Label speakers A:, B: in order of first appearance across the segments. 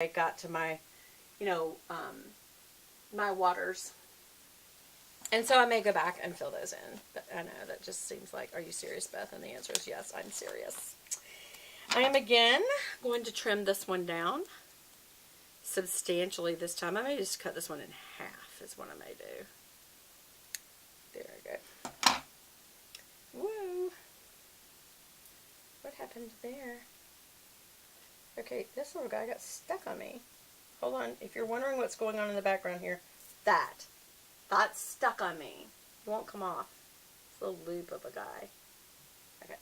A: I got to my, my waters. And so I may go back and fill those in. But I know that just seems like, are you serious, Beth? And the answer is yes, I'm serious. I am again going to trim this one down substantially this time. I may just cut this one in half is what I may do. There we go. Woo! What happened there? Okay, this little guy got stuck on me. Hold on. If you're wondering what's going on in the background here, that's stuck on me. It won't come off. It's a little loop of a guy. Okay.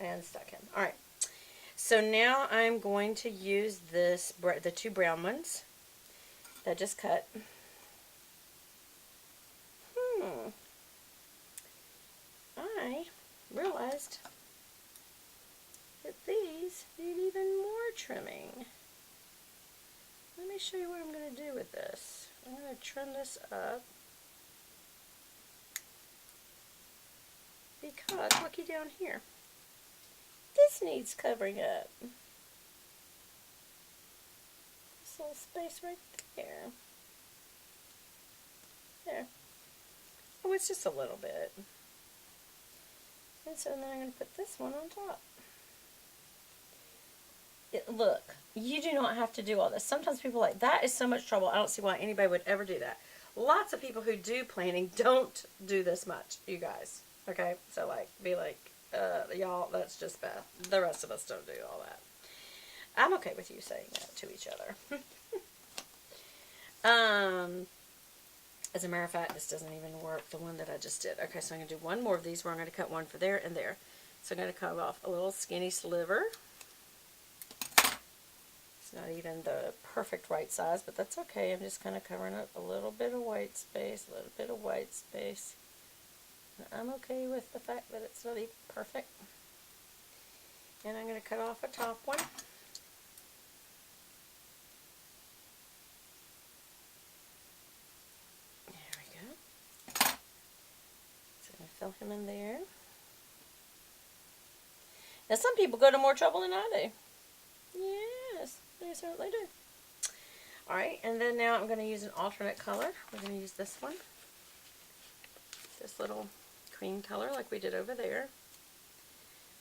A: I unstuck him. Alright. So now I'm going to use the two brown ones that I just cut. I realized that these need even more trimming. Let me show you what I'm going to do with this. I'm going to trim this up because looky down here. This needs covering up. This little space right there. There. Oh, it's just a little bit. And so then I'm going to put this one on top. Look, you do not have to do all this. Sometimes people are like, that is so much trouble. I don't see why anybody would ever do that. Lots of people who do planning don't do this much, you guys. Okay? So, like, be like, y'all, that's just Beth. The rest of us don't do all that. I'm okay with you saying that to each other. As a matter of fact, this doesn't even work, the one that I just did. Okay, so I'm going to do one more of these where I'm going to cut one for there and there. So I'm going to cut off a little skinny sliver. It's not even the perfect right size, but that's okay. I'm just kind of covering up a little bit of white space, a little bit of white space. And I'm okay with the fact that it's not even perfect. And I'm going to cut off a top one. There we go. So I'm going to fill him in there. Now some people go to more trouble than I do. Yes. They certainly do. Alright, and then now I'm going to use an alternate color. We're going to use this one. This little cream color like we did over there.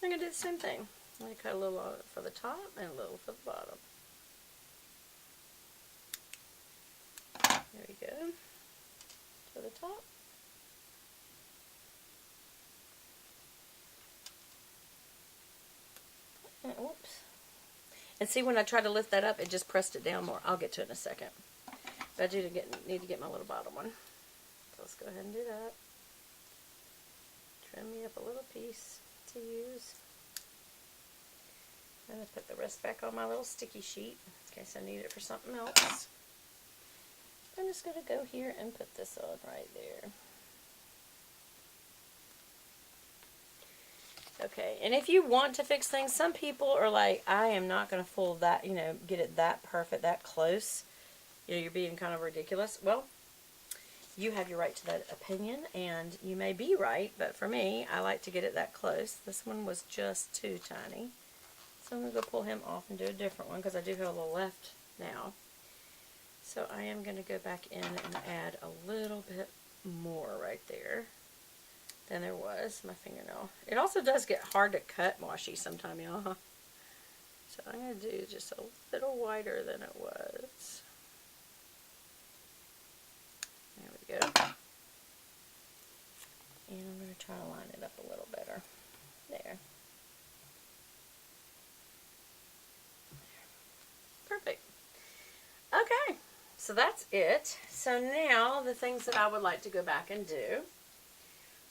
A: I'm going to do the same thing. I'm going to cut a little for the top and a little for the bottom. There we go. For the top. And, whoops. And see, when I try to lift that up, it just pressed it down more. I'll get to it in a second. But I do need to get my little bottom one. So let's go ahead and do that. Trim me up a little piece to use. I'm going to put the rest back on my little sticky sheet in case I need it for something else. I'm just going to go here and put this on right there. Okay, and if you want to fix things, some people are like, I am not going to fool that, get it that perfect, that close. You're being kind of ridiculous. Well, you have your right to that opinion, and you may be right, but for me, I like to get it that close. This one was just too tiny. So I'm going to go pull him off and do a different one, because I do have a little left now. So I am going to go back in and add a little bit more right there than there was my fingernail. It also does get hard to cut washi sometime, y'all. So I'm going to do just a little wider than it was. There we go. And I'm going to try to line it up a little better. There. Perfect. Okay, so that's it. So now the things that I would like to go back and do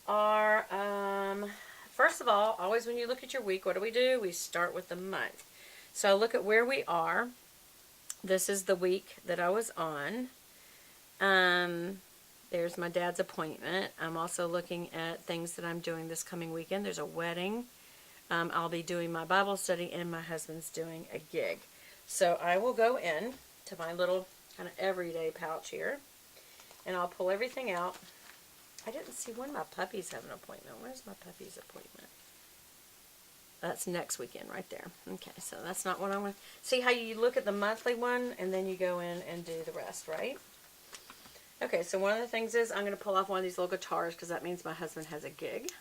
A: are, first of all, always when you look at your week, what do? We start with the month. So look at where we are. This is the week that I was on. There's my dad's appointment. I'm also looking at things that I'm doing this coming weekend. There's a wedding. I'll be doing my Bible study, and my husband's doing a gig. So I will go in to my little kind of everyday pouch here, and I'll pull everything out. I didn't see when my puppies have an appointment. Where's my puppy's appointment? That's next weekend right there. Okay, so that's not what I'm going to... See how you look at the monthly one, and then you go in and do the rest, right? Okay, so one of the things is I'm going to pull off one of these little guitars, because that means my husband has a gig.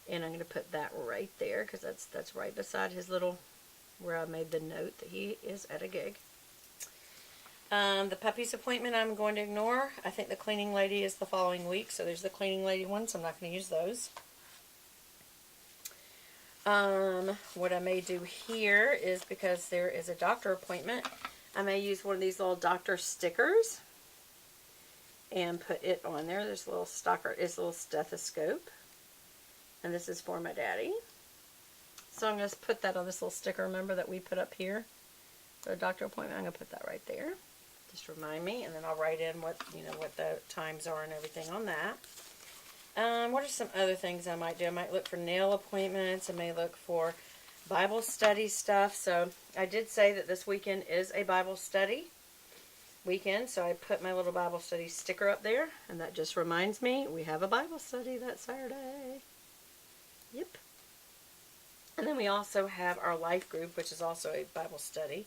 A: And I'm going to put that right there, because that's right beside his little... where I made the note that he is at a gig. The puppy's appointment I'm going to ignore. I think the cleaning lady is the following week, so there's the cleaning lady one, so I'm not going to use those. What I may do here is, because there is a doctor appointment, I may use one of these little doctor stickers and put it on there. There's a little it's a little stethoscope, and this is for my daddy. So I'm going to put that on this little sticker, remember, that we put up here for the doctor appointment. I'm going to put that right there. Just remind me, and then I'll write in what the times are and everything on that. What are some other things I might do? I might look for nail appointments. I may look for Bible study stuff. So I did say that this weekend is a Bible study weekend, so I put my little Bible study sticker up there, and that just reminds me we have a Bible study that Saturday. Yep. And then we also have our life group, which is also a Bible study.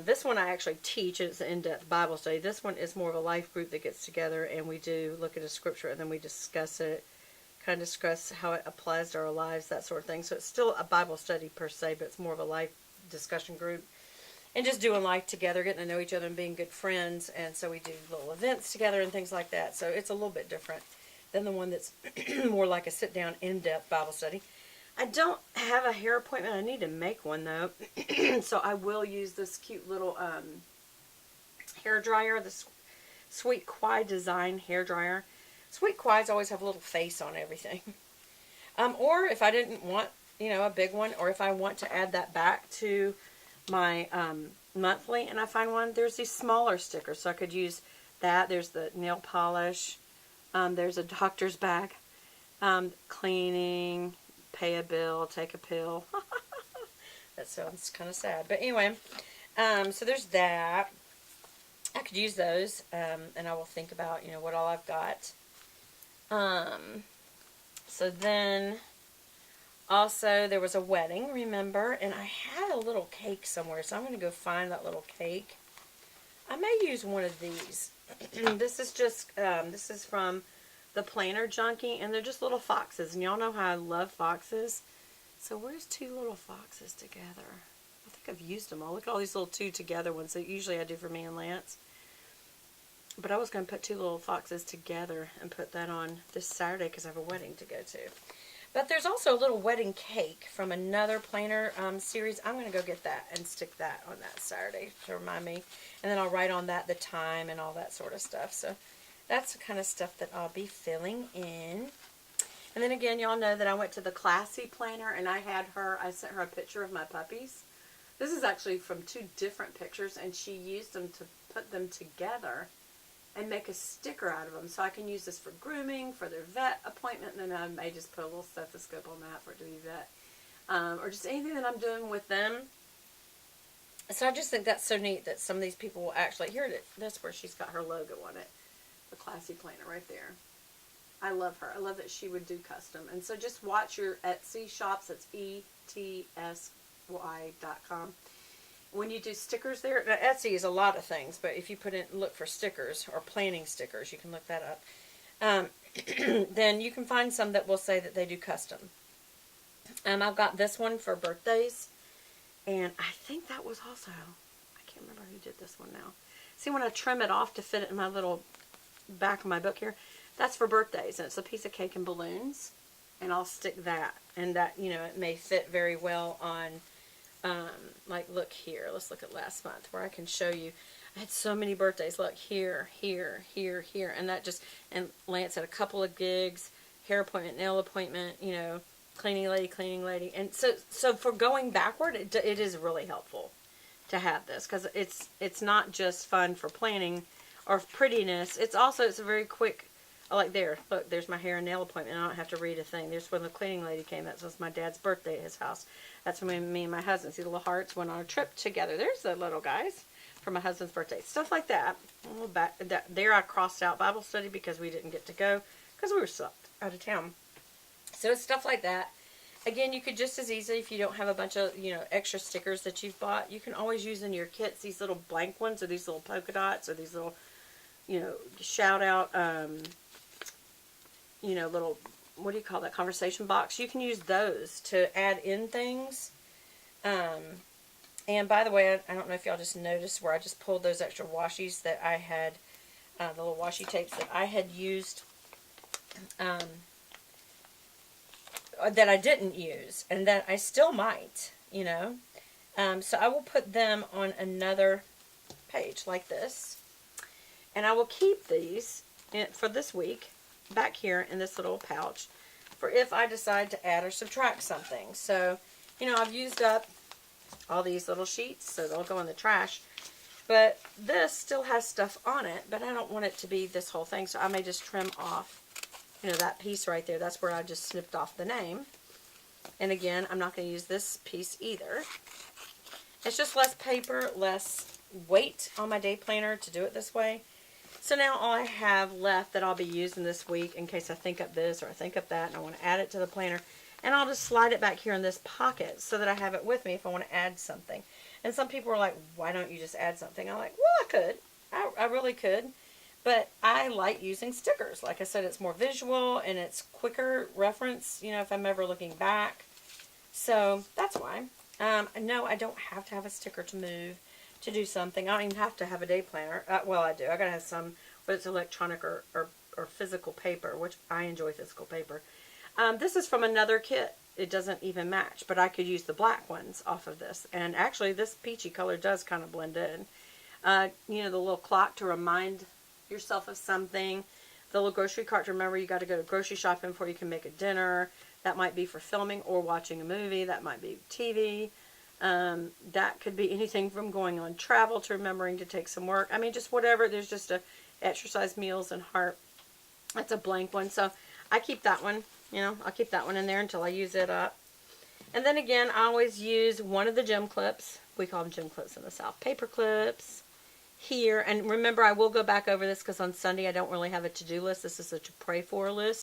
A: This one I actually teach. It's an in-depth Bible study. This one is more of a life group that gets together, and we do look at a scripture, and then we discuss it, kind of discuss how it applies to our lives, that sort of thing. So it's still a Bible study per se, but it's more of a life discussion group. And just doing life together, getting to know each other and being good friends. And so we do little events together and things like that. So it's a little bit different than the one that's more like a sit-down, in-depth Bible study. I don't have a hair appointment. I need to make one, though. So I will use this cute little hair dryer, the Sweet Quai Design hair dryer. Sweet Quais always have a little face on everything. Or if I didn't want, a big one, or if I want to add that back to my monthly and I find one, there's these smaller stickers. So I could use that. There's the nail polish. There's a doctor's bag. Cleaning... Pay a bill, take a pill. That sounds kind of sad. But anyway, so there's that. I could use those, and I will think about, what all I've got. So then, also, there was a wedding, remember? And I had a little cake somewhere, so I'm going to go find that little cake. I may use one of these. This is just, this is from the Planner Junkie, and they're just little foxes, and y'all know how I love foxes. So where's two little foxes together? I think I've used them all. Look at all these little two together ones that usually I do for me and Lance. But I was going to put two little foxes together and put that on this Saturday because I have a wedding to go to. But there's also a little wedding cake from another planner series. I'm going to go get that and stick that on that Saturday to remind me. And then I'll write on that the time and all that sort of stuff. So that's the kind of stuff that I'll be filling in. And then again, y'all know that I went to the Classy Planner, and I sent her a picture of my puppies. This is actually from two different pictures, and she used them to put them together and make a sticker out of them. So I can use this for grooming, for their vet appointment, and then I may just put a little stethoscope on that for it to be vet. Or just anything that I'm doing with them. So I just think that's so neat that some of these people will actually, that's where she's got her logo on it. The Classy Planner right there. I love her. I love that she would do custom. And so just watch your Etsy shops. It's ETSY.com. When you do stickers there, now Etsy is a lot of things, but if you look for stickers or planning stickers, you can look that up. Then you can find some that will say that they do custom. I've got this one for birthdays, and I think that was also, I can't remember who did this one now. See, when I trim it off to fit it in my little back of my book here, that's for birthdays, and it's a piece of cake and balloons, and I'll stick that, and that, it may fit very well on, like, look here, let's look at last month, where I can show you, I had so many birthdays, look, here, here, here, here, and that just, and Lance had a couple of gigs, hair appointment, nail appointment, cleaning lady, and so for going backward, it is really helpful to have this, because it's not just fun for planning, or prettiness, it's a very quick, like there, look, there's my hair and nail appointment. I don't have to read a thing. There's when the cleaning lady came. That was my dad's birthday at his house. That's when me and my husband, see the little hearts, went on a trip together. There's the little guys for my husband's birthday. Stuff like that. There I crossed out Bible study because we didn't get to go because we were out of town. So it's stuff like that. Again, you could just as easily, if you don't have a bunch of, extra stickers that you've bought, you can always use in your kits these little blank ones, or these little polka dots, or these little, shout out, little, what do you call that, conversation box. You can use those to add in things. And by the way, I don't know if y'all just noticed where I just pulled those extra washies that I had, the little washi tapes that I had used, that I didn't use, and that I still might, so I will put them on another page like this, and I will keep these for this week back here in this little pouch for if I decide to add or subtract something. So, I've used up all these little sheets, so they'll go in the trash, but this still has stuff on it, but I don't want it to be this whole thing, so I may just trim off that piece right there. That's where I just snipped off the name. And again, I'm not going to use this piece either. It's just less paper, less weight on my day planner to do it this way. So now all I have left that I'll be using this week in case I think up this or I think up that and I want to add it to the planner. And I'll just slide it back here in this pocket so that I have it with me if I want to add something. And some people are like, why don't you just add something? I'm like, well, I could. I really could. But I like using stickers. Like I said, it's more visual and it's quicker reference, if I'm ever looking back. So that's why. No, I don't have to have a sticker to move, to do something. I don't even have to have a day planner. Well, I do. I got to have some, whether it's electronic or physical paper, which I enjoy physical paper. This is from another kit. It doesn't even match, but I could use the black ones off of this. And actually, this peachy color does kind of blend in. The little clock to remind yourself of something. The little grocery cart to remember you got to go to grocery shopping before you can make a dinner. That might be for filming or watching a movie. That might be TV. That could be anything from going on travel to remembering to take some work. I mean, just whatever. There's just a exercise, meals, and heart. That's a blank one. So I keep that one. I'll keep that one in there until I use it up. And then again, I always use one of the gem clips. We call them gem clips in the South. Paper clips. Here, and remember, I will go back over this because on Sunday I don't really have a to-do list. This is a to pray for list.